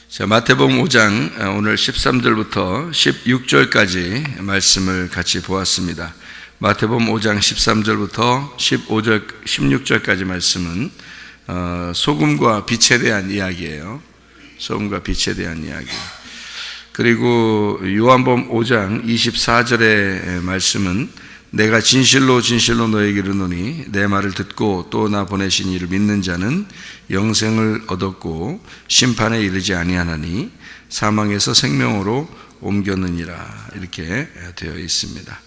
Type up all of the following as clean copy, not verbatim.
자, 마태복음 5장 오늘 13절부터 16절까지 말씀을 같이 보았습니다. 마태복음 5장 13절부터 15절, 16절까지 말씀은 소금과 빛에 대한 이야기예요. 소금과 빛에 대한 이야기. 그리고 요한복음 5장 24절의 말씀은 내가 진실로 진실로 너에게 이르노니 내 말을 듣고 또 나 보내신 이를 믿는 자는 영생을 얻었고 심판에 이르지 아니하나니 사망에서 생명으로 옮겼느니라, 이렇게 되어 있습니다.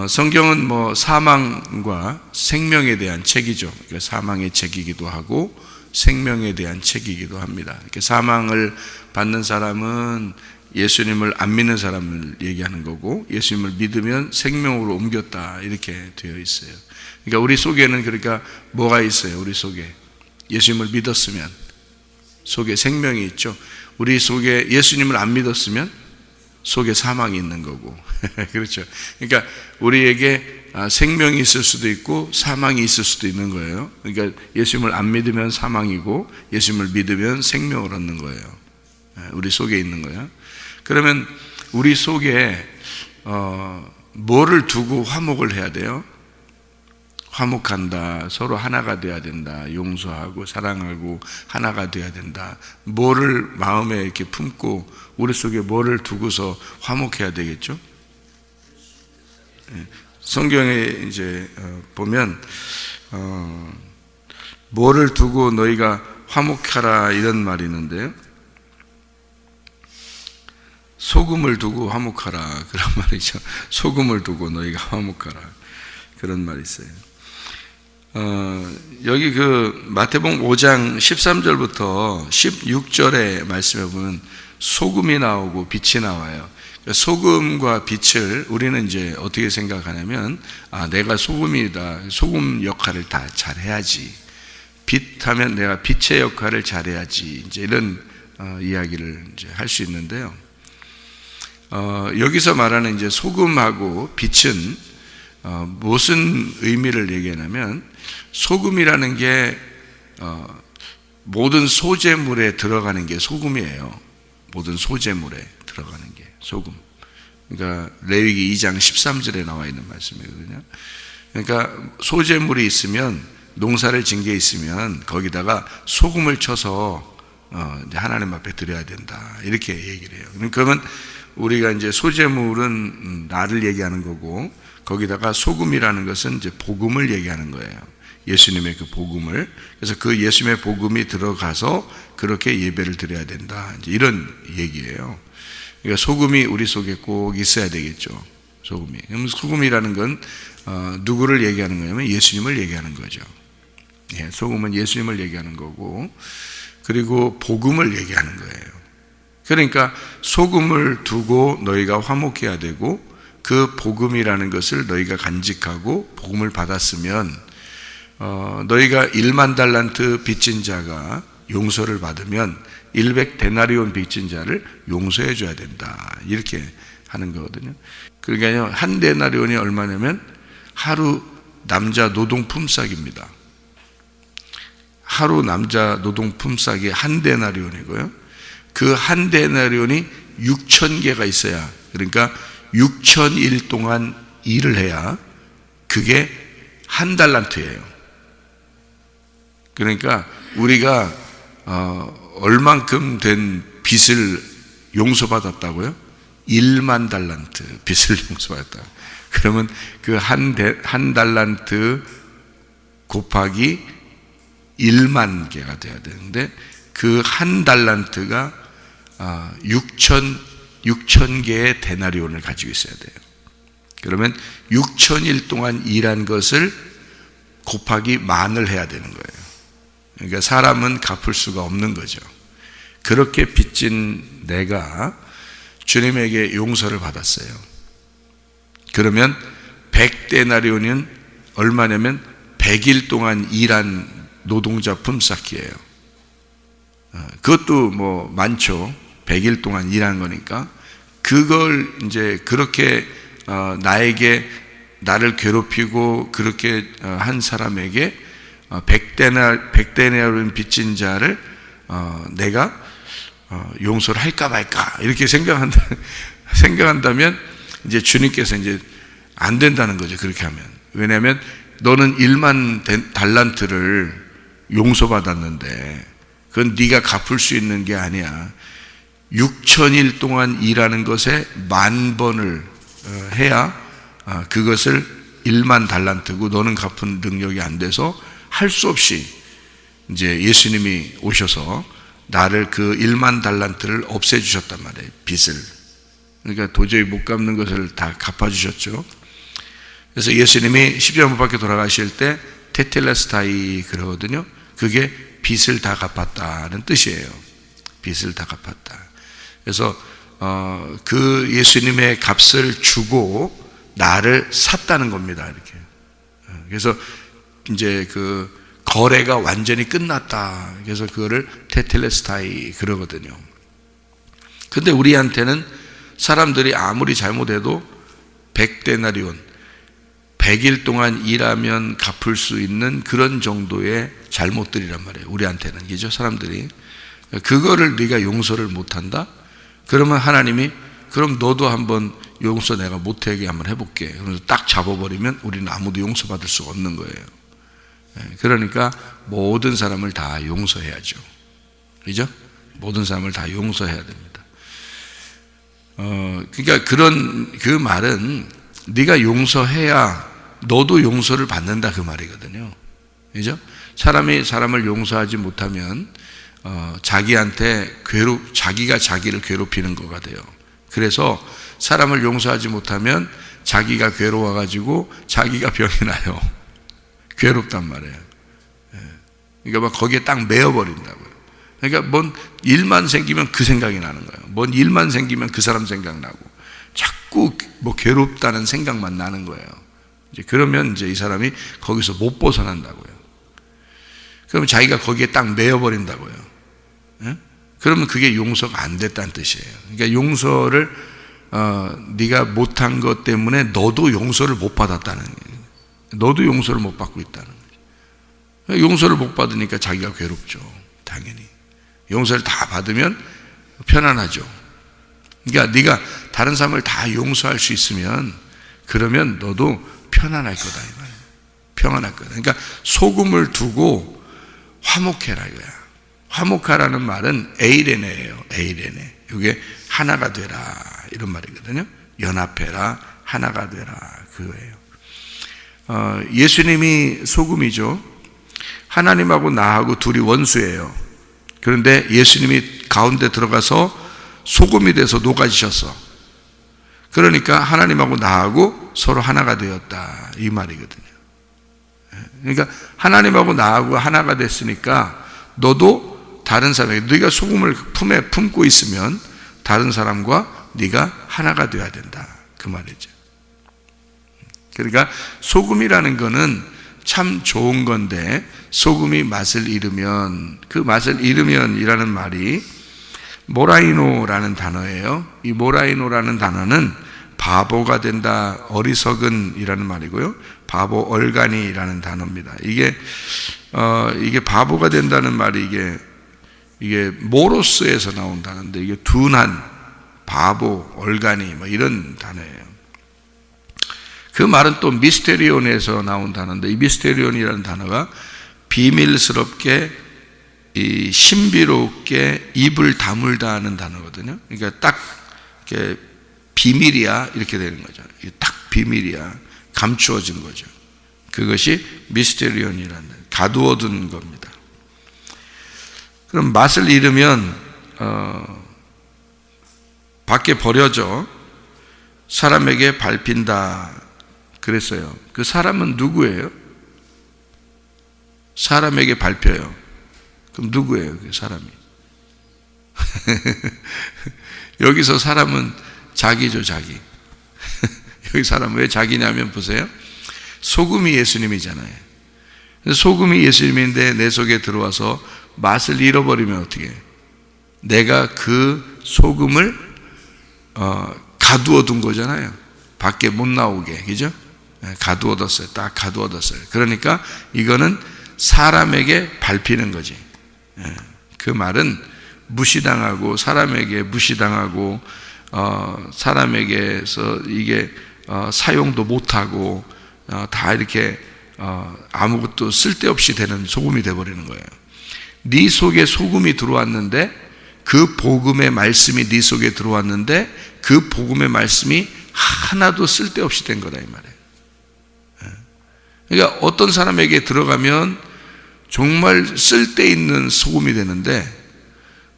성경은 사망과 생명에 대한 책이죠. 그러니까 사망의 책이기도 하고 생명에 대한 책이기도 합니다. 이렇게 사망을 받는 사람은 예수님을 안 믿는 사람을 얘기하는 거고, 예수님을 믿으면 생명으로 옮겼다, 이렇게 되어 있어요. 그러니까 우리 속에는 뭐가 있어요? 우리 속에 예수님을 믿었으면 속에 생명이 있죠. 우리 속에 예수님을 안 믿었으면 속에 사망이 있는 거고 그렇죠. 그러니까 우리에게 생명이 있을 수도 있고 사망이 있을 수도 있는 거예요. 그러니까 예수님을 안 믿으면 사망이고 예수님을 믿으면 생명을 얻는 거예요. 우리 속에 있는 거예요. 그러면 우리 속에 뭐를 두고 화목을 해야 돼요? 화목한다, 서로 하나가 돼야 된다, 용서하고 사랑하고 하나가 돼야 된다. 뭐를 마음에 이렇게 품고 우리 속에 뭐를 두고서 화목해야 되겠죠? 성경에 이제 보면 뭐를 두고 너희가 화목하라, 이런 말이 있는데요. 소금을 두고 화목하라, 그런 말이죠. 소금을 두고 너희가 화목하라, 그런 말이 있어요. 여기 마태복음 5장 13절부터 16절의 말씀에 보면 소금이 나오고 빛이 나와요. 소금과 빛을 우리는 이제 어떻게 생각하냐면, 내가 소금이다, 소금 역할을 다 잘해야지, 빛하면 내가 빛의 역할을 잘해야지, 이제 이런 이야기를 이제 할 수 있는데요. 여기서 말하는 이제 소금하고 빛은 무슨 의미를 얘기하냐면, 소금이라는 게 모든 소재물에 들어가는 게 소금이에요. 모든 소재물에 들어가는 게 소금. 그러니까 레위기 2장 13절에 나와 있는 말씀이거든요. 그러니까 소재물이 있으면, 농사를 진 게 있으면 거기다가 소금을 쳐서 하나님 앞에 드려야 된다, 이렇게 얘기를 해요. 그러면 우리가 이제 소재물은 나를 얘기하는 거고, 거기다가 소금이라는 것은 이제 복음을 얘기하는 거예요. 예수님의 그 복음을. 그래서 그 예수님의 복음이 들어가서 그렇게 예배를 드려야 된다, 이제 이런 얘기예요. 그러니까 소금이 우리 속에 꼭 있어야 되겠죠. 소금이. 그럼 소금이라는 건 누구를 얘기하는 거냐면 예수님을 얘기하는 거죠. 예, 소금은 예수님을 얘기하는 거고, 그리고 복음을 얘기하는 거예요. 그러니까 소금을 두고 너희가 화목해야 되고, 그 복음이라는 것을 너희가 간직하고 복음을 받았으면 너희가 1만 달란트 빚진 자가 용서를 받으면 100데나리온 빚진 자를 용서해 줘야 된다, 이렇게 하는 거거든요. 그러니까 한 데나리온이 얼마냐면 하루 남자 노동 품삯입니다. 하루 남자 노동 품삯이 한 데나리온이고요. 그 한 데나리온이 6,000개가 있어야, 그러니까 6,000일 동안 일을 해야 그게 한 달란트예요. 그러니까 우리가 얼만큼 된 빚을 용서받았다고요? 1만 달란트 빚을 용서받았다. 그러면 그 한 달란트 곱하기 1만 개가 돼야 되는데, 그 한 달란트가 6천 개의 데나리온을 가지고 있어야 돼요. 그러면 6,000일 동안 일한 것을 곱하기 만을 해야 되는 거예요. 그러니까 사람은 갚을 수가 없는 거죠. 그렇게 빚진 내가 주님에게 용서를 받았어요. 그러면 100데나리온은 얼마냐면 100일 동안 일한 노동자 품삯이에요. 그것도 많죠. 100일 동안 일한 거니까. 그걸 이제 그렇게 나를 괴롭히고 그렇게 한 사람에게 100데나리온 빚진 자를 내가 용서를 할까 말까 이렇게 생각한다면 이제 주님께서 이제 안 된다는 거죠. 그렇게 하면. 왜냐하면 너는 1만 달란트를 용서받았는데 그건 네가 갚을 수 있는 게 아니야. 6,000일 동안 일하는 것에 10,000번을 해야 그것을 1만 달란트고 너는 갚은 능력이 안 돼서 할 수 없이 이제 예수님이 오셔서 나를 그 1만 달란트를 없애주셨단 말이에요. 빚을. 그러니까 도저히 못 갚는 것을 다 갚아주셨죠. 그래서 예수님이 십자가 못 박혀 돌아가실 때 테텔레스타이 그러거든요. 그게 빚을 다 갚았다는 뜻이에요. 빚을 다 갚았다. 그래서 그 예수님의 값을 주고 나를 샀다는 겁니다. 이렇게. 그래서 이제 그 거래가 완전히 끝났다. 그래서 그거를 테텔레스타이 그러거든요. 근데 우리한테는 사람들이 아무리 잘못해도 100데나리온 100일 동안 일하면 갚을 수 있는 그런 정도의 잘못들이란 말이에요. 우리한테는. 그죠? 사람들이. 그거를 네가 용서를 못한다? 그러면 하나님이 그럼 너도 한번 용서 내가 못하게 한번 해볼게. 그래서 딱 잡아버리면 우리는 아무도 용서받을 수가 없는 거예요. 그러니까 모든 사람을 다 용서해야죠. 그죠? 모든 사람을 다 용서해야 됩니다. 그러니까 그 말은 네가 용서해야 너도 용서를 받는다 그 말이거든요. 그죠? 사람이 사람을 용서하지 못하면 자기가 자기를 괴롭히는 거가 돼요. 그래서 사람을 용서하지 못하면 자기가 괴로워가지고 자기가 병이 나요. 괴롭단 말이에요. 그러니까 막 거기에 딱 매여버린다고요. 그러니까 뭔 일만 생기면 그 생각이 나는 거예요. 뭔 일만 생기면 그 사람 생각나고 자꾸 뭐 괴롭다는 생각만 나는 거예요. 이제 그러면 이제 이 사람이 거기서 못 벗어난다고요. 그러면 자기가 거기에 딱 매여버린다고요. 그러면 그게 용서가 안 됐다는 뜻이에요. 그러니까 용서를 네가 못한 것 때문에 너도 용서를 못 받았다는 거예요. 너도 용서를 못 받고 있다는 거예요. 용서를 못 받으니까 자기가 괴롭죠. 당연히. 용서를 다 받으면 편안하죠. 그러니까 네가 다른 사람을 다 용서할 수 있으면 그러면 너도 편안할 거다 이 말이에요. 평안할 거다. 그러니까 소금을 두고 화목해라 이거야. 화목하라는 말은 에이레네예요. 에이레네. 이게 하나가 되라 이런 말이거든요. 연합해라, 하나가 되라 그거예요. 예수님이 소금이죠. 하나님하고 나하고 둘이 원수예요. 그런데 예수님이 가운데 들어가서 소금이 돼서 녹아지셨어. 그러니까 하나님하고 나하고 서로 하나가 되었다 이 말이거든요. 그러니까 하나님하고 나하고 하나가 됐으니까 너도 다른 사람에게 네가 소금을 품에 품고 있으면 다른 사람과 네가 하나가 되어야 된다 그 말이죠. 그러니까 소금이라는 거는 참 좋은 건데 소금이 맛을 잃으면 그 맛을 잃으면이라는 말이 모라이노라는 단어예요. 이 모라이노라는 단어는 바보가 된다, 어리석은이라는 말이고요. 바보 얼간이라는 단어입니다. 이게 바보가 된다는 말이 이게 모로스에서 나온 단어인데 이게 둔한, 바보, 얼간이 뭐 이런 단어예요. 그 말은 또 미스테리온에서 나온 단어인데 이 미스테리온이라는 단어가 비밀스럽게 이 신비롭게 입을 다물다 하는 단어거든요. 그러니까 딱 이렇게 비밀이야 이렇게 되는 거죠. 딱 비밀이야 감추어진 거죠. 그것이 미스테리온이라는 가두어둔 겁니다. 그럼 맛을 잃으면 밖에 버려져 사람에게 밟힌다 그랬어요. 그 사람은 누구예요? 사람에게 밟혀요. 그럼 누구예요? 그 사람이? 여기서 사람은 자기죠, 자기. 여기 사람 왜 자기냐면 보세요. 소금이 예수님이잖아요. 소금이 예수님인데 내 속에 들어와서 맛을 잃어버리면 어떻게 해? 내가 그 소금을 가두어 둔 거잖아요. 밖에 못 나오게, 그죠? 가두어뒀어요. 딱 가두어뒀어요. 그러니까 이거는 사람에게 밟히는 거지. 그 말은 무시당하고 사람에게 무시당하고 사람에게서 이게 사용도 못하고 다 이렇게 아무것도 쓸데없이 되는 소금이 되어버리는 거예요. 네 속에 소금이 들어왔는데, 그 복음의 말씀이 네 속에 들어왔는데 그 복음의 말씀이 하나도 쓸데없이 된 거다 이 말이에요. 그러니까 어떤 사람에게 들어가면 정말 쓸데있는 소금이 되는데,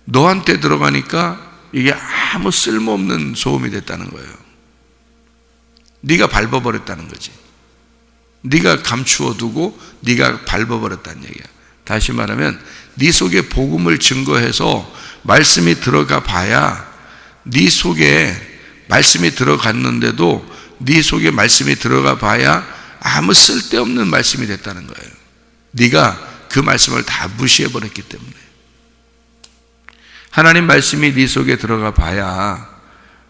너한테 들어가니까 이게 아무 쓸모없는 소금이 됐다는 거예요. 네가 밟아버렸다는 거지. 네가 감추어두고 네가 밟아버렸다는 얘기야. 다시 말하면 네 속에 복음을 증거해서 말씀이 들어가 봐야, 네 속에 말씀이 들어갔는데도 네 속에 말씀이 들어가 봐야 아무 쓸데없는 말씀이 됐다는 거예요. 네가 그 말씀을 다 무시해버렸기 때문에. 하나님 말씀이 네 속에 들어가 봐야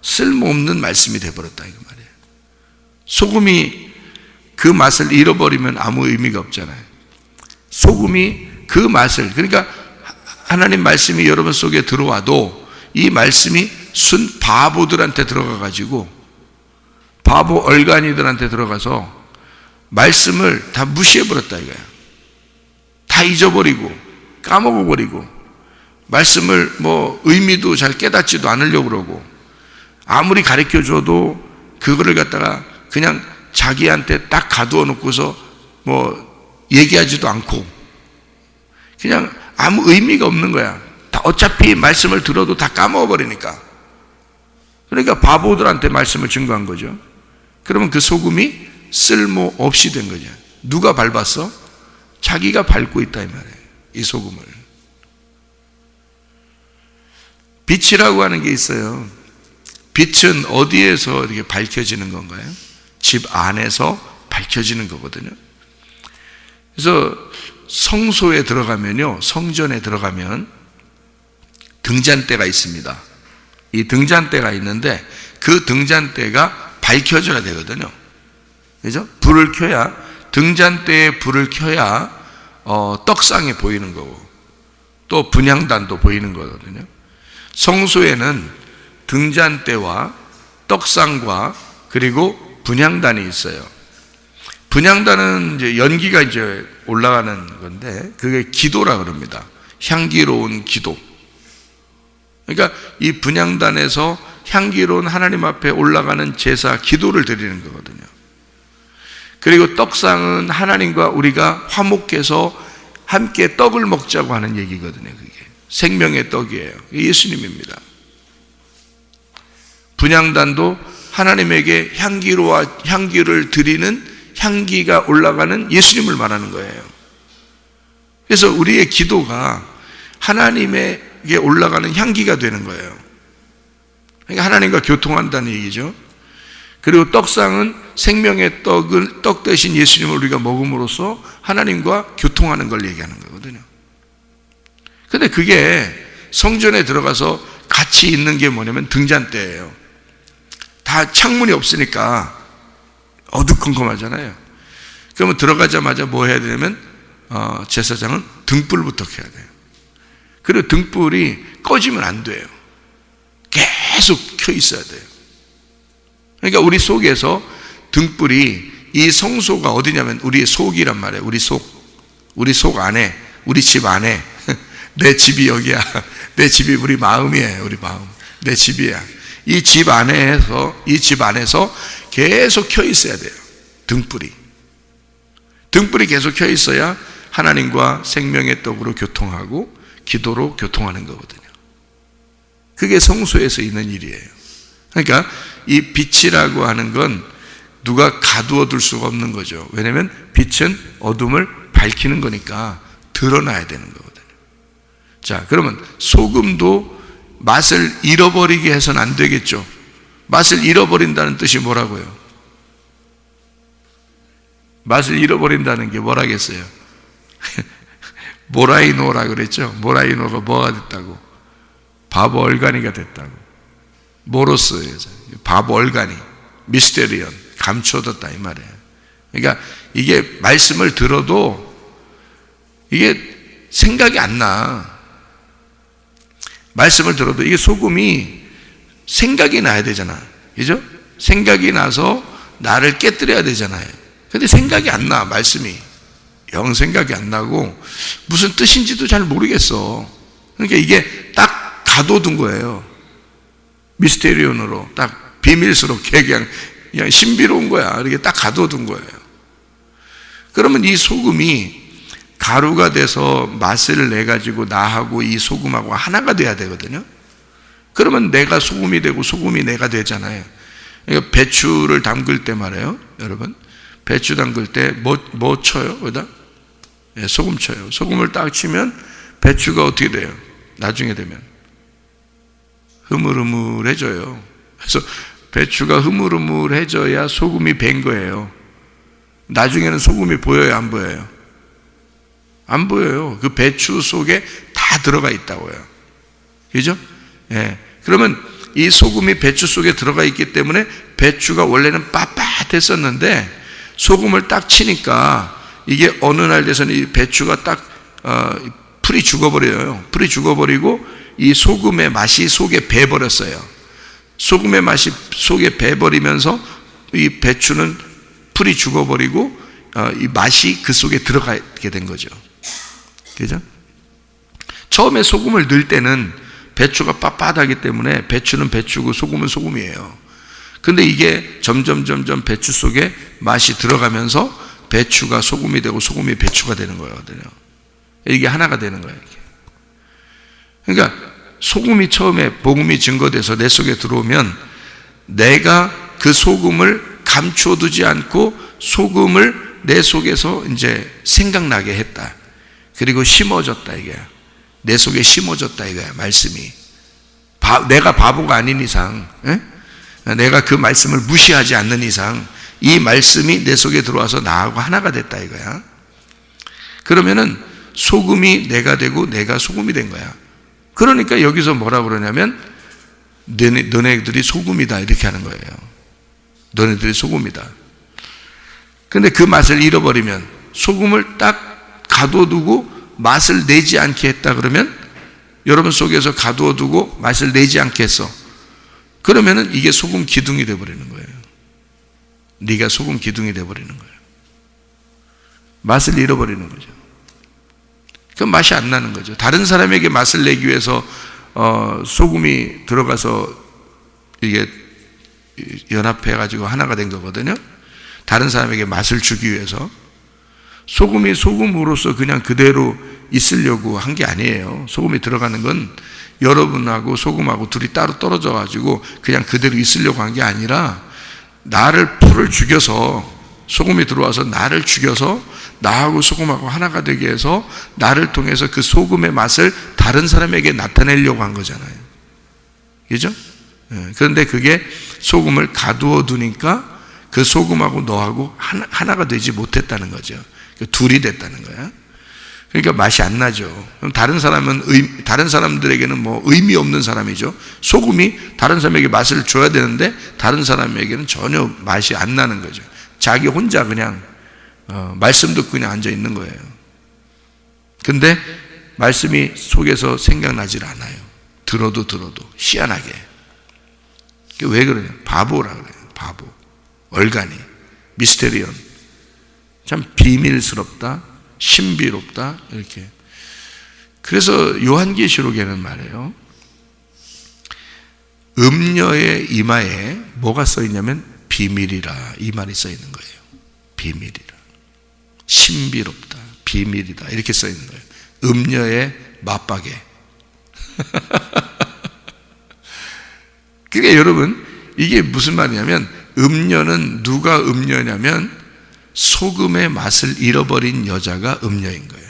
쓸모없는 말씀이 돼버렸다 이거 말이에요. 소금이 그 맛을 잃어버리면 아무 의미가 없잖아요. 소금이 그 맛을, 그러니까 하나님 말씀이 여러분 속에 들어와도 이 말씀이 순 바보들한테 들어가가지고, 바보 얼간이들한테 들어가서 말씀을 다 무시해버렸다 이거야. 다 잊어버리고 까먹어버리고, 말씀을 의미도 잘 깨닫지도 않으려고 그러고, 아무리 가르쳐줘도 그거를 갖다가 그냥 자기한테 딱 가두어 놓고서 얘기하지도 않고, 그냥 아무 의미가 없는 거야. 다 어차피 말씀을 들어도 다 까먹어버리니까. 그러니까 바보들한테 말씀을 증거한 거죠. 그러면 그 소금이 쓸모없이 된 거죠. 누가 밟았어? 자기가 밟고 있다 이 말이에요, 이 소금을. 빛이라고 하는 게 있어요. 빛은 어디에서 이렇게 밝혀지는 건가요? 집 안에서 밝혀지는 거거든요. 그래서 성소에 들어가면요, 성전에 들어가면 등잔대가 있습니다. 이 등잔대가 있는데 그 등잔대가 밝혀져야 되거든요. 그죠? 불을 켜야, 등잔대에 불을 켜야 떡상이 보이는 거고, 또 분향단도 보이는 거거든요. 성소에는 등잔대와 떡상과 그리고 분향단이 있어요. 분향단은 이제 연기가 이제 올라가는 건데, 그게 기도라 그럽니다. 향기로운 기도. 그러니까 이 분향단에서 향기로운 하나님 앞에 올라가는 제사, 기도를 드리는 거거든요. 그리고 떡상은 하나님과 우리가 화목해서 함께 떡을 먹자고 하는 얘기거든요. 그게 생명의 떡이에요. 예수님입니다. 분향단도 하나님에게 향기를 드리는, 향기가 올라가는 예수님을 말하는 거예요. 그래서 우리의 기도가 하나님에게 올라가는 향기가 되는 거예요. 그러니까 하나님과 교통한다는 얘기죠. 그리고 떡상은 생명의 떡 대신 예수님을 우리가 먹음으로써 하나님과 교통하는 걸 얘기하는 거거든요. 근데 그게 성전에 들어가서 같이 있는 게 뭐냐면 등잔대예요. 다 창문이 없으니까 어두컴컴하잖아요. 그러면 들어가자마자 뭐 해야 되냐면 제사장은 등불부터 켜야 돼요. 그리고 등불이 꺼지면 안 돼요. 계속 켜 있어야 돼요. 그러니까 우리 속에서 등불이, 이 성소가 어디냐면 우리의 속이란 말이에요. 우리 속 안에, 우리 집 안에. 내 집이 여기야. 내 집이 우리 마음이에요. 우리 마음. 내 집이야. 이 집 안에서 계속 켜 있어야 돼요. 등불이 계속 켜 있어야 하나님과 생명의 떡으로 교통하고 기도로 교통하는 거거든요. 그게 성소에서 있는 일이에요. 그러니까 이 빛이라고 하는 건 누가 가두어 둘 수가 없는 거죠. 왜냐하면 빛은 어둠을 밝히는 거니까 드러나야 되는 거거든요. 자, 그러면 소금도 맛을 잃어버리게 해서는 안 되겠죠. 맛을 잃어버린다는 뜻이 뭐라고요? 맛을 잃어버린다는 게 뭐라겠어요? 모라이노라 그랬죠. 모라이노가 뭐가 됐다고? 바보 얼간이가 됐다고. 모로스예요. 바보 얼간이, 미스테리언, 감춰뒀다 이 말이에요. 그러니까 이게 말씀을 들어도 이게 생각이 안 나. 말씀을 들어도 이게 소금이 생각이 나야 되잖아. 그죠? 생각이 나서 나를 깨뜨려야 되잖아요. 근데 생각이 안 나, 말씀이. 영 생각이 안 나고 무슨 뜻인지도 잘 모르겠어. 그러니까 이게 딱 가둬둔 거예요. 미스테리온으로 딱 비밀스럽게 그냥 신비로운 거야. 이렇게 딱 가둬둔 거예요. 그러면 이 소금이 가루가 돼서 맛을 내가지고 나하고 이 소금하고 하나가 돼야 되거든요. 그러면 내가 소금이 되고 소금이 내가 되잖아요. 그러니까 배추를 담글 때 말이에요. 여러분, 배추 담글 때 뭐 쳐요? 거기다? 예, 소금 쳐요. 소금을 딱 치면 배추가 어떻게 돼요? 나중에 되면 흐물흐물해져요. 그래서 배추가 흐물흐물해져야 소금이 밴 거예요. 나중에는 소금이 보여요, 안 보여요? 안 보여요. 그 배추 속에 다 들어가 있다고요. 그죠? 예. 그러면 이 소금이 배추 속에 들어가 있기 때문에 배추가 원래는 빳빳했었는데 소금을 딱 치니까 이게 어느 날 돼서는 이 배추가 딱 풀이 죽어버려요. 풀이 죽어버리고 이 소금의 맛이 속에 배버렸어요. 소금의 맛이 속에 배버리면서 이 배추는 풀이 죽어버리고 이 맛이 그 속에 들어가게 된 거죠. 그죠? 처음에 소금을 넣을 때는 배추가 빳빳하기 때문에 배추는 배추고 소금은 소금이에요. 근데 이게 점점 배추 속에 맛이 들어가면서 배추가 소금이 되고 소금이 배추가 되는 거거든요. 이게 하나가 되는 거예요. 이게. 그러니까 소금이 처음에 복음이 증거돼서 내 속에 들어오면 내가 그 소금을 감춰두지 않고 소금을 내 속에서 이제 생각나게 했다. 그리고 심어졌다 이게. 내 속에 심어졌다 이거야, 말씀이. 내가 바보가 아닌 이상, 내가 그 말씀을 무시하지 않는 이상 이 말씀이 내 속에 들어와서 나하고 하나가 됐다 이거야. 그러면은 소금이 내가 되고 내가 소금이 된 거야. 그러니까 여기서 뭐라 그러냐면 너네들이 소금이다 이렇게 하는 거예요. 너네들이 소금이다. 근데 그 맛을 잃어버리면, 소금을 딱 가둬두고 맛을 내지 않게 했다 그러면, 여러분 속에서 가두어두고 맛을 내지 않게 했어. 그러면은 이게 소금 기둥이 되어버리는 거예요. 네가 소금 기둥이 되어버리는 거예요. 맛을 잃어버리는 거죠. 그럼 맛이 안 나는 거죠. 다른 사람에게 맛을 내기 위해서 소금이 들어가서 이게 연합해가지고 하나가 된 거거든요. 다른 사람에게 맛을 주기 위해서. 소금이 소금으로서 그냥 그대로 있으려고 한 게 아니에요. 소금이 들어가는 건 여러분하고 소금하고 둘이 따로 떨어져 가지고 그냥 그대로 있으려고 한 게 아니라, 풀을 죽여서, 소금이 들어와서 나를 죽여서 나하고 소금하고 하나가 되게 해서 나를 통해서 그 소금의 맛을 다른 사람에게 나타내려고 한 거잖아요. 그죠? 그런데 그게 소금을 가두어 두니까 그 소금하고 너하고 하나가 되지 못했다는 거죠. 둘이 됐다는 거야. 그러니까 맛이 안 나죠. 그럼 다른 사람들에게는 뭐 의미 없는 사람이죠. 소금이 다른 사람에게 맛을 줘야 되는데 다른 사람에게는 전혀 맛이 안 나는 거죠. 자기 혼자 그냥 말씀 듣고 그냥 앉아 있는 거예요. 근데 말씀이 속에서 생각나질 않아요. 들어도 희한하게. 왜 그러냐? 바보라 그래요. 바보. 얼간이. 미스테리온. 참 비밀스럽다, 신비롭다, 이렇게. 그래서 요한계시록에는 말이에요, 음녀의 이마에 뭐가 써 있냐면 비밀이라, 이 말이 써 있는 거예요. 비밀이라, 신비롭다, 비밀이다, 이렇게 써 있는 거예요. 음녀의 맞박에. 그러니까 여러분, 이게 무슨 말이냐면, 음녀는 누가 음녀냐면 소금의 맛을 잃어버린 여자가 음녀인 거예요.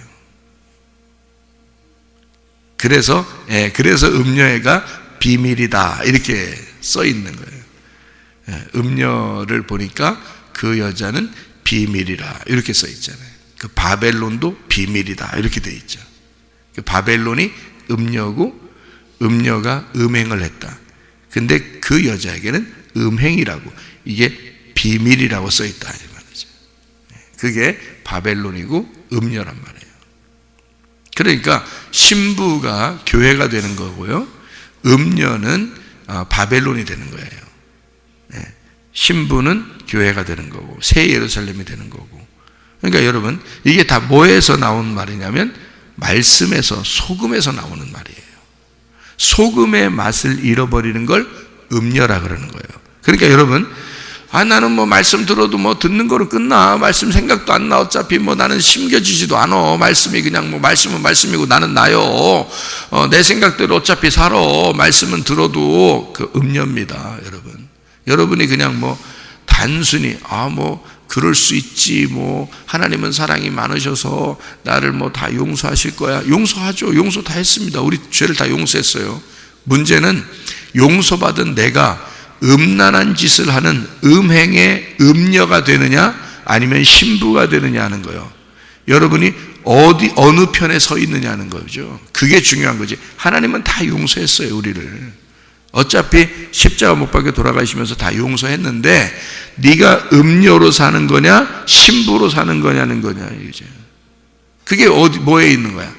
그래서 음녀애가 비밀이다 이렇게 써 있는 거예요. 음녀를 보니까 그 여자는 비밀이라 이렇게 써 있잖아요. 그 바벨론도 비밀이다 이렇게 돼 있죠. 그 바벨론이 음녀고 음녀가 음행을 했다. 근데 그 여자에게는 음행이라고, 이게 비밀이라고 써 있다 이 말이죠. 그게 바벨론이고 음녀란 말이에요. 그러니까 신부가 교회가 되는 거고요, 음녀는 바벨론이 되는 거예요. 신부는 교회가 되는 거고 새 예루살렘이 되는 거고. 그러니까 여러분, 이게 다 뭐에서 나온 말이냐면 말씀에서, 소금에서 나오는 말이에요. 소금의 맛을 잃어버리는 걸 음녀라 그러는 거예요. 그러니까 여러분, 나는 뭐 말씀 들어도 뭐 듣는 거로 끝나. 말씀 생각도 안 나. 어차피 뭐 나는 심겨지지도 않아. 말씀이 그냥 뭐 말씀은 말씀이고 나는 나요. 내 생각대로 어차피 살아. 말씀은 들어도 그 음녀입니다, 여러분. 여러분이 그냥 뭐 단순히 뭐 그럴 수 있지, 뭐 하나님은 사랑이 많으셔서 나를 뭐 다 용서하실 거야. 용서하죠. 용서 다 했습니다. 우리 죄를 다 용서했어요. 문제는 용서받은 내가 음란한 짓을 하는 음행의 음녀가 되느냐 아니면 신부가 되느냐 하는 거예요. 여러분이 어느 편에 서 있느냐는 거죠. 그게 중요한 거지. 하나님은 다 용서했어요, 우리를. 어차피 십자가 못 박혀 돌아가시면서 다 용서했는데 네가 음녀로 사는 거냐 신부로 사는 거냐는 거냐 이제. 그게 뭐에 있는 거야?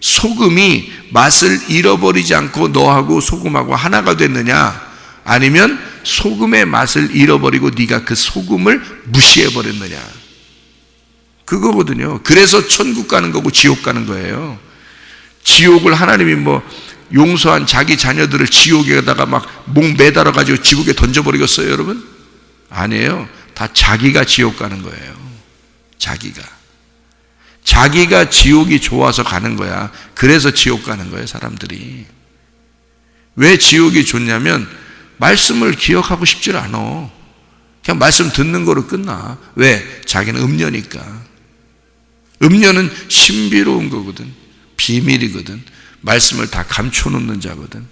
소금이 맛을 잃어버리지 않고 너하고 소금하고 하나가 됐느냐, 아니면 소금의 맛을 잃어버리고 네가 그 소금을 무시해버렸느냐, 그거거든요. 그래서 천국 가는 거고 지옥 가는 거예요. 지옥을 하나님이 뭐 용서한 자기 자녀들을 지옥에다가 막 목 매달아 가지고 지옥에 던져버리겠어요, 여러분? 아니에요. 다 자기가 지옥 가는 거예요. 자기가 지옥이 좋아서 가는 거야. 그래서 지옥 가는 거예요, 사람들이. 왜 지옥이 좋냐면 말씀을 기억하고 싶지 않아. 그냥 말씀 듣는 거로 끝나. 왜? 자기는 음녀니까. 음녀는 신비로운 거거든. 비밀이거든. 말씀을 다 감춰놓는 자거든.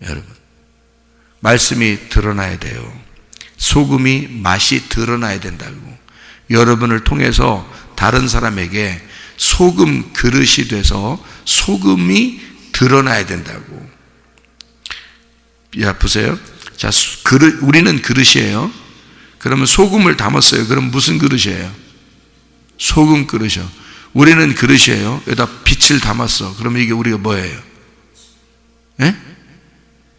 여러분, 말씀이 드러나야 돼요. 소금이 맛이 드러나야 된다고. 여러분을 통해서 다른 사람에게 소금 그릇이 돼서 소금이 드러나야 된다고. 야, 보세요. 자, 우리는 그릇이에요. 그러면 소금을 담았어요. 그럼 무슨 그릇이에요? 소금 그릇이요. 우리는 그릇이에요. 여기다 빛을 담았어. 그러면 이게 우리가 뭐예요?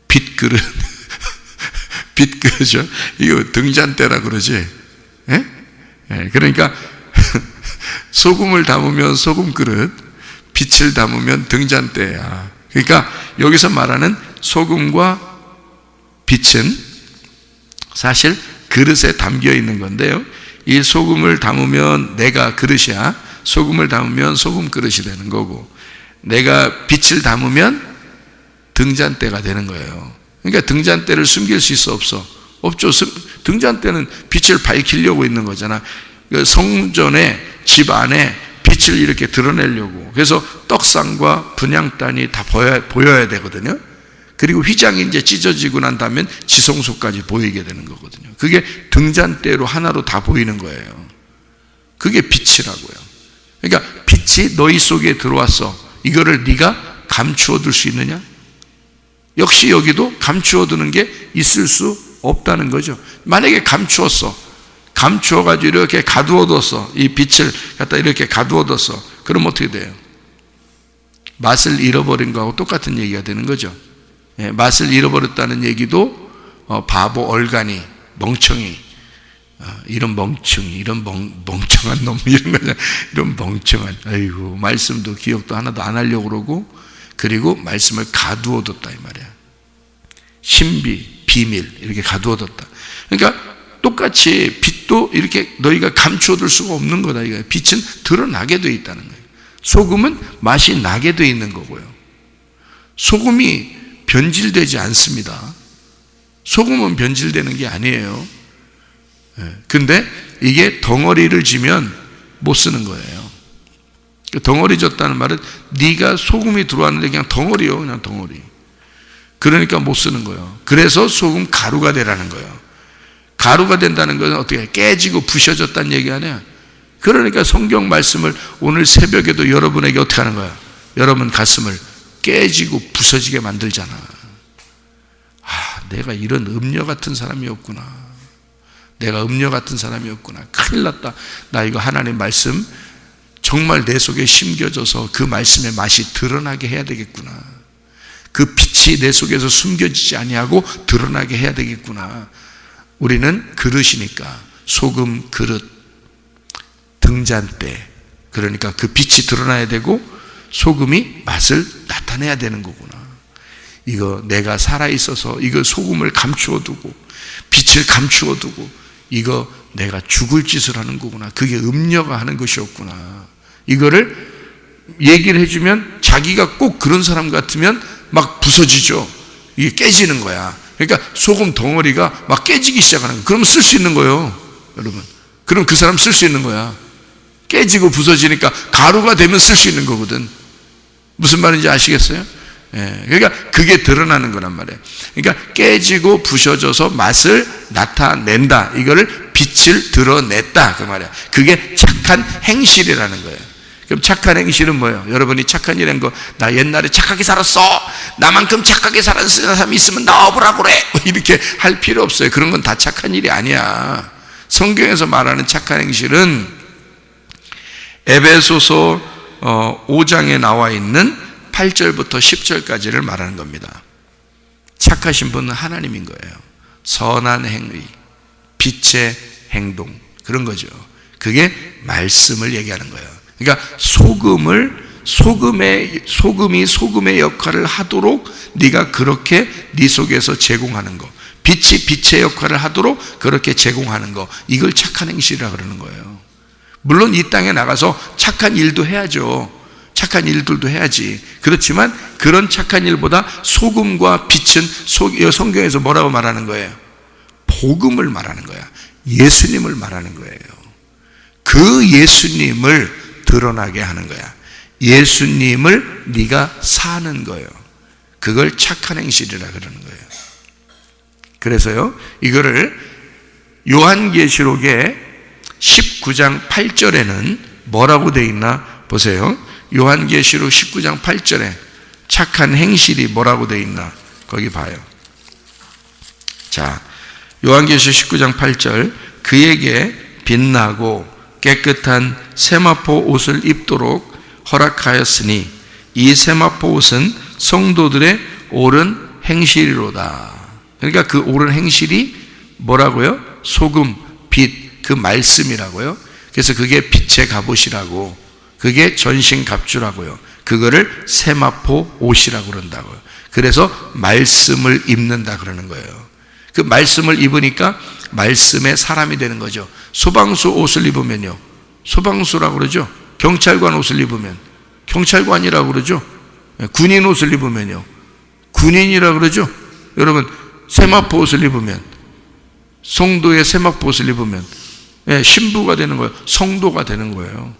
빛 그릇. 빛 그릇이요. 이거 등잔대라 그러지. 그러니까 소금을 담으면 소금 그릇, 빛을 담으면 등잔대야. 그러니까 여기서 말하는 소금과 빛은 사실 그릇에 담겨 있는 건데요. 이 소금을 담으면 내가 그릇이야. 소금을 담으면 소금 그릇이 되는 거고, 내가 빛을 담으면 등잔대가 되는 거예요. 그러니까 등잔대를 숨길 수 있어, 없어? 없죠. 등잔대는 빛을 밝히려고 있는 거잖아. 성전에, 집 안에 빛을 이렇게 드러내려고. 그래서 떡상과 분향단이 다 보여야 되거든요. 그리고 휘장이 이제 찢어지고 난 다음에 지성소까지 보이게 되는 거거든요. 그게 등잔대로 하나로 다 보이는 거예요. 그게 빛이라고요. 그러니까 빛이 너희 속에 들어왔어. 이거를 네가 감추어둘 수 있느냐? 역시 여기도 감추어두는 게 있을 수 없다는 거죠. 만약에 감추었어. 감추어가지고 이렇게 가두어뒀어. 이 빛을 갖다 이렇게 가두어뒀어. 그럼 어떻게 돼요? 맛을 잃어버린 거하고 똑같은 얘기가 되는 거죠. 맛을 잃어버렸다는 얘기도 바보, 얼간이, 멍청이, 이런 멍청이, 이런 멍청한 놈, 이런 거냐, 이런 멍청한, 아이고, 말씀도 기억도 하나도 안 하려고 그러고, 그리고 말씀을 가두어뒀다 이 말이야. 신비, 비밀 이렇게 가두어뒀다. 그러니까 똑같이 빛도 이렇게 너희가 감추어둘 수가 없는 거다. 이거 빛은 드러나게 돼 있다는 거예요. 소금은 맛이 나게 돼 있는 거고요. 소금이 변질되지 않습니다. 소금은 변질되는 게 아니에요. 근데 이게 덩어리를 지면 못 쓰는 거예요. 덩어리 졌다는 말은 네가 소금이 들어왔는데 그냥 덩어리요, 그냥 덩어리. 그러니까 못 쓰는 거예요. 그래서 소금 가루가 되라는 거예요. 가루가 된다는 것은 어떻게 깨지고 부셔졌다는 얘기 아니야. 그러니까 성경 말씀을 오늘 새벽에도 여러분에게 어떻게 하는 거야? 여러분 가슴을 깨지고 부서지게 만들잖아. 내가 이런 음녀 같은 사람이었구나. 내가 음녀 같은 사람이었구나. 큰일 났다. 나 이거 하나님 말씀 정말 내 속에 심겨져서 그 말씀의 맛이 드러나게 해야 되겠구나. 그 빛이 내 속에서 숨겨지지 아니하고 드러나게 해야 되겠구나. 우리는 그릇이니까 소금 그릇, 등잔대, 그러니까 그 빛이 드러나야 되고 소금이 맛을 나타내야 되는 거구나. 이거 내가 살아있어서 이거 소금을 감추어 두고 빛을 감추어 두고 이거 내가 죽을 짓을 하는 거구나. 그게 음녀가 하는 것이었구나. 이거를 얘기를 해주면 자기가 꼭 그런 사람 같으면 막 부서지죠. 이게 깨지는 거야. 그러니까 소금 덩어리가 막 깨지기 시작하는 거야. 그럼 쓸 수 있는 거예요, 여러분. 그럼 그 사람 쓸 수 있는 거야. 깨지고 부서지니까 가루가 되면 쓸 수 있는 거거든. 무슨 말인지 아시겠어요? 예, 그러니까 그게 드러나는 거란 말이에요. 그러니까 깨지고 부셔져서 맛을 나타낸다. 이거를 빛을 드러냈다. 그 말이야. 그게 착한 행실이라는 거예요. 그럼 착한 행실은 뭐예요? 여러분이 착한 일 한 거, 나 옛날에 착하게 살았어. 나만큼 착하게 살았는 사람이 있으면 나와보라고 그래. 이렇게 할 필요 없어요. 그런 건 다 착한 일이 아니야. 성경에서 말하는 착한 행실은 에베소서 5장에 나와 있는 8절부터 10절까지를 말하는 겁니다. 착하신 분은 하나님인 거예요. 선한 행위, 빛의 행동, 그런 거죠. 그게 말씀을 얘기하는 거예요. 그러니까 소금이 소금의 역할을 하도록 네가 그렇게 네 속에서 제공하는 거, 빛이 빛의 역할을 하도록 그렇게 제공하는 거, 이걸 착한 행실이라 그러는 거예요. 물론 이 땅에 나가서 착한 일도 해야죠. 착한 일들도 해야지. 그렇지만 그런 착한 일보다 소금과 빛은 성경에서 뭐라고 말하는 거예요? 복음을 말하는 거야. 예수님을 말하는 거예요. 그 예수님을 드러나게 하는 거야. 예수님을 네가 사는 거예요. 그걸 착한 행실이라 그러는 거예요. 그래서요, 이거를 요한계시록의 19장 8절에는 뭐라고 되어 있나 보세요. 요한계시록 19장 8절에 착한 행실이 뭐라고 되어 있나 거기 봐요. 자, 요한계시록 19장 8절, 그에게 빛나고 깨끗한 세마포 옷을 입도록 허락하였으니 이 세마포 옷은 성도들의 옳은 행실이로다. 그러니까 그 옳은 행실이 뭐라고요? 소금, 빛, 그 말씀이라고요. 그래서 그게 빛의 갑옷이라고, 그게 전신갑주라고요. 그거를 세마포 옷이라고 그런다고요. 그래서 말씀을 입는다 그러는 거예요. 그 말씀을 입으니까 말씀의 사람이 되는 거죠. 소방수 옷을 입으면요, 소방수라고 그러죠. 경찰관 옷을 입으면 경찰관이라고 그러죠. 군인 옷을 입으면요, 군인이라고 그러죠. 여러분, 세마포 옷을 입으면, 성도의 세마포 옷을 입으면 신부가 되는 거예요. 성도가 되는 거예요.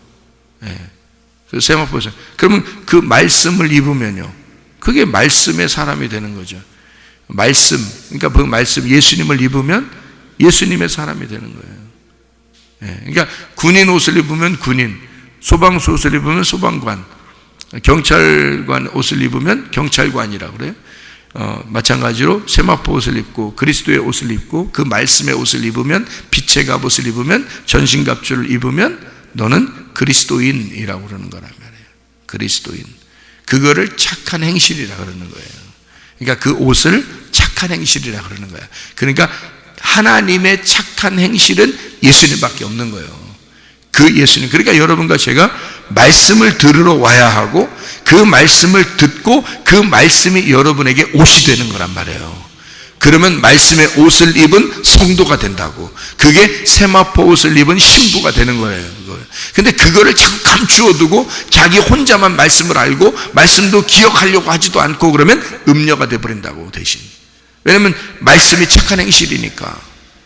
그 세마포 옷을. 그러면 그 말씀을 입으면요, 그게 말씀의 사람이 되는 거죠. 말씀, 그러니까 그 말씀, 예수님을 입으면 예수님의 사람이 되는 거예요. 그러니까 군인 옷을 입으면 군인, 소방수 옷을 입으면 소방관, 경찰관 옷을 입으면 경찰관이라고 그래요. 마찬가지로 세마포 옷을 입고 그리스도의 옷을 입고 그 말씀의 옷을 입으면, 빛의 갑옷을 입으면, 전신갑주를 입으면 너는 그리스도인이라고 그러는 거란 말이에요. 그리스도인. 그거를 착한 행실이라 그러는 거예요. 그러니까 그 옷을 착한 행실이라 그러는 거예요. 그러니까 하나님의 착한 행실은 예수님밖에 없는 거예요. 그 예수님. 그러니까 여러분과 제가 말씀을 들으러 와야 하고 그 말씀을 듣고 그 말씀이 여러분에게 옷이 되는 거란 말이에요. 그러면 말씀의 옷을 입은 성도가 된다고. 그게 세마포 옷을 입은 신부가 되는 거예요. 근데 그거를 자꾸 감추어 두고 자기 혼자만 말씀을 알고 말씀도 기억하려고 하지도 않고 그러면 음녀가 되어버린다고. 대신. 왜냐면 말씀이 착한 행실이니까.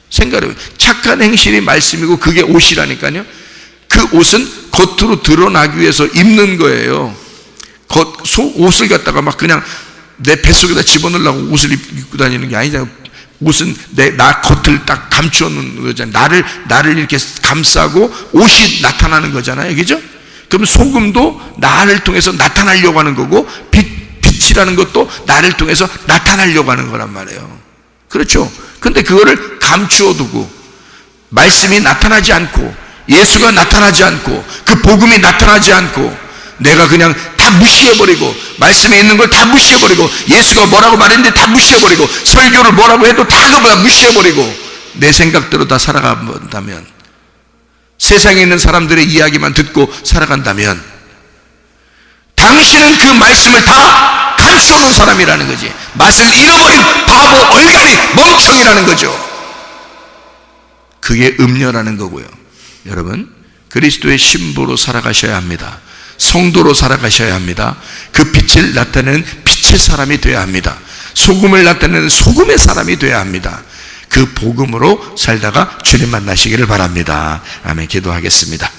생각해요. 착한 행실이 말씀이고 그게 옷이라니까요. 그 옷은 겉으로 드러나기 위해서 입는 거예요. 옷을 갖다가 막 그냥 내 뱃속에다 집어넣으려고 옷을 입고 다니는 게 아니잖아요. 옷은 나 겉을 딱 감추는 거잖아요. 나를 이렇게 감싸고 옷이 나타나는 거잖아요. 그죠? 그럼 소금도 나를 통해서 나타나려고 하는 거고, 빛이라는 것도 나를 통해서 나타나려고 하는 거란 말이에요. 그렇죠? 근데 그거를 감추어 두고 말씀이 나타나지 않고 예수가 나타나지 않고 그 복음이 나타나지 않고 내가 그냥 다 무시해버리고 말씀에 있는 걸 다 무시해버리고 예수가 뭐라고 말했는데 다 무시해버리고 설교를 뭐라고 해도 다 그거 무시해버리고 내 생각대로 다 살아간다면, 세상에 있는 사람들의 이야기만 듣고 살아간다면 당신은 그 말씀을 다 감춰놓은 사람이라는 거지. 맛을 잃어버린 바보, 얼갈이, 멍청이라는 거죠. 그게 음녀라는 거고요. 여러분, 그리스도의 신부로 살아가셔야 합니다. 성도로 살아가셔야 합니다. 그 빛을 나타내는 빛의 사람이 되어야 합니다. 소금을 나타내는 소금의 사람이 되어야 합니다. 그 복음으로 살다가 주님 만나시기를 바랍니다. 아멘. 기도하겠습니다.